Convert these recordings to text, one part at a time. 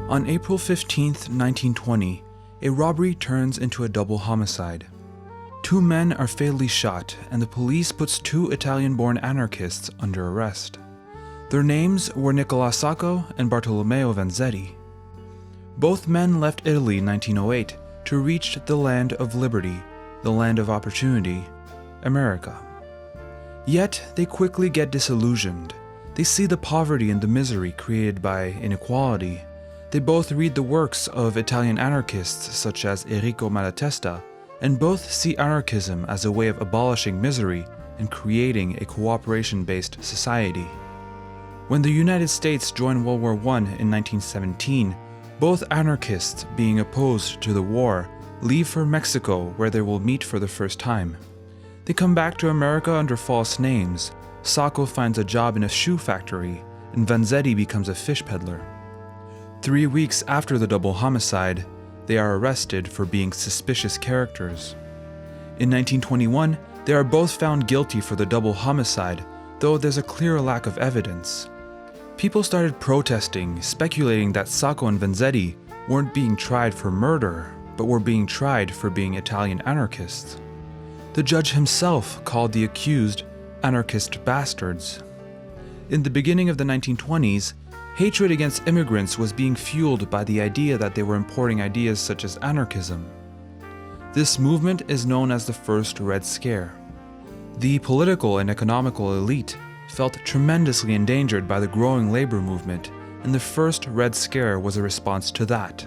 On April 15, 1920, a robbery turns into a double homicide. Two men are fatally shot, and the police puts two Italian-born anarchists under arrest. Their names were Nicola Sacco and Bartolomeo Vanzetti. Both men left Italy in 1908 to reach the land of liberty, the land of opportunity, America. Yet, they quickly get disillusioned. They see the poverty and the misery created by inequality. They both read the works of Italian anarchists such as Enrico Malatesta, and both see anarchism as a way of abolishing misery and creating a cooperation-based society. When the United States joined World War I in 1917, both anarchists, being opposed to the war, leave for Mexico where they will meet for the first time. They come back to America under false names. Sacco finds a job in a shoe factory, and Vanzetti becomes a fish peddler. 3 weeks after the double homicide, they are arrested for being suspicious characters. In 1921, they are both found guilty for the double homicide, though there's a clear lack of evidence. People started protesting, speculating that Sacco and Vanzetti weren't being tried for murder, but were being tried for being Italian anarchists. The judge himself called the accused anarchist bastards. In the beginning of the 1920s, hatred against immigrants was being fueled by the idea that they were importing ideas such as anarchism. This movement is known as the First Red Scare. The political and economical elite felt tremendously endangered by the growing labor movement, and the First Red Scare was a response to that.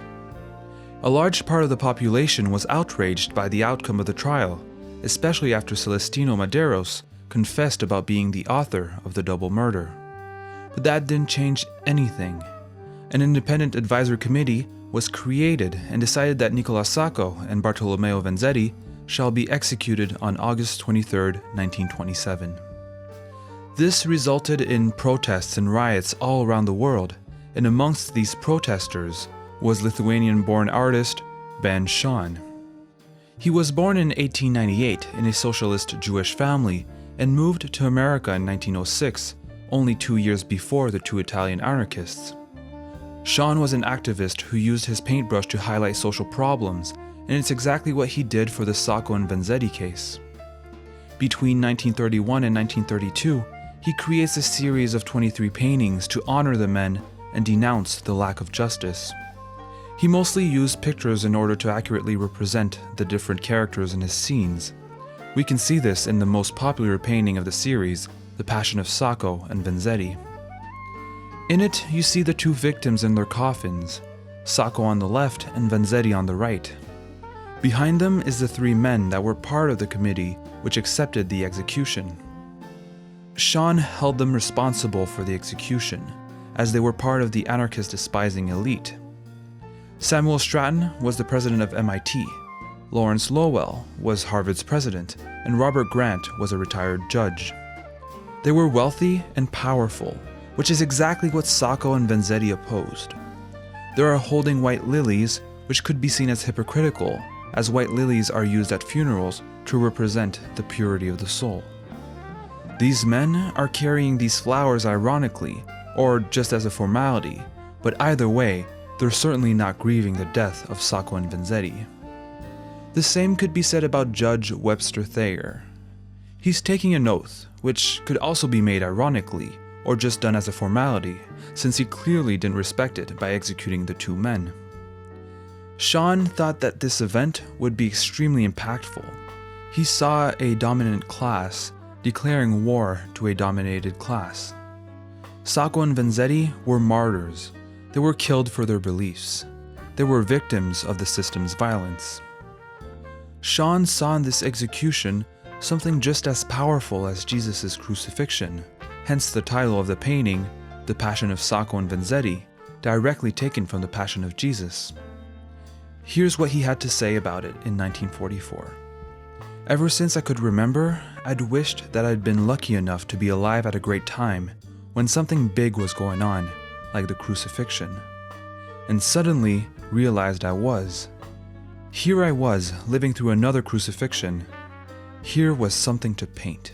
A large part of the population was outraged by the outcome of the trial, especially after Celestino Maderos confessed about being the author of the double murder. But that didn't change anything. An independent advisory committee was created and decided that Nicola Sacco and Bartolomeo Vanzetti shall be executed on August 23, 1927. This resulted in protests and riots all around the world, and amongst these protesters was Lithuanian-born artist Shahn. He was born in 1898 in a socialist Jewish family and moved to America in 1906, only 2 years before the two Italian anarchists. Shahn was an activist who used his paintbrush to highlight social problems, and it's exactly what he did for the Sacco and Vanzetti case. Between 1931 and 1932, he creates a series of 23 paintings to honor the men and denounce the lack of justice. He mostly used pictures in order to accurately represent the different characters in his scenes. We can see this in the most popular painting of the series, The Passion of Sacco and Vanzetti. In it, you see the two victims in their coffins, Sacco on the left and Vanzetti on the right. Behind them is the three men that were part of the committee which accepted the execution. Shahn held them responsible for the execution, as they were part of the anarchist-despising elite. Samuel Stratton was the president of MIT, Lawrence Lowell was Harvard's president, and Robert Grant was a retired judge. They were wealthy and powerful, which is exactly what Sacco and Vanzetti opposed. They are holding white lilies, which could be seen as hypocritical, as white lilies are used at funerals to represent the purity of the soul. These men are carrying these flowers ironically, or just as a formality, but either way, they're certainly not grieving the death of Sacco and Vanzetti. The same could be said about Judge Webster Thayer. He's taking an oath, which could also be made ironically, or just done as a formality, since he clearly didn't respect it by executing the two men. Shahn thought that this event would be extremely impactful. He saw a dominant class declaring war to a dominated class. Sacco and Vanzetti were martyrs. They were killed for their beliefs. They were victims of the system's violence. Shahn saw in this execution something just as powerful as Jesus' crucifixion, hence the title of the painting, The Passion of Sacco and Vanzetti, directly taken from the Passion of Jesus. Here's what he had to say about it in 1944. Ever since I could remember, I'd wished that I'd been lucky enough to be alive at a great time, when something big was going on, like the crucifixion, and suddenly realized I was. Here I was, living through another crucifixion. Here was something to paint.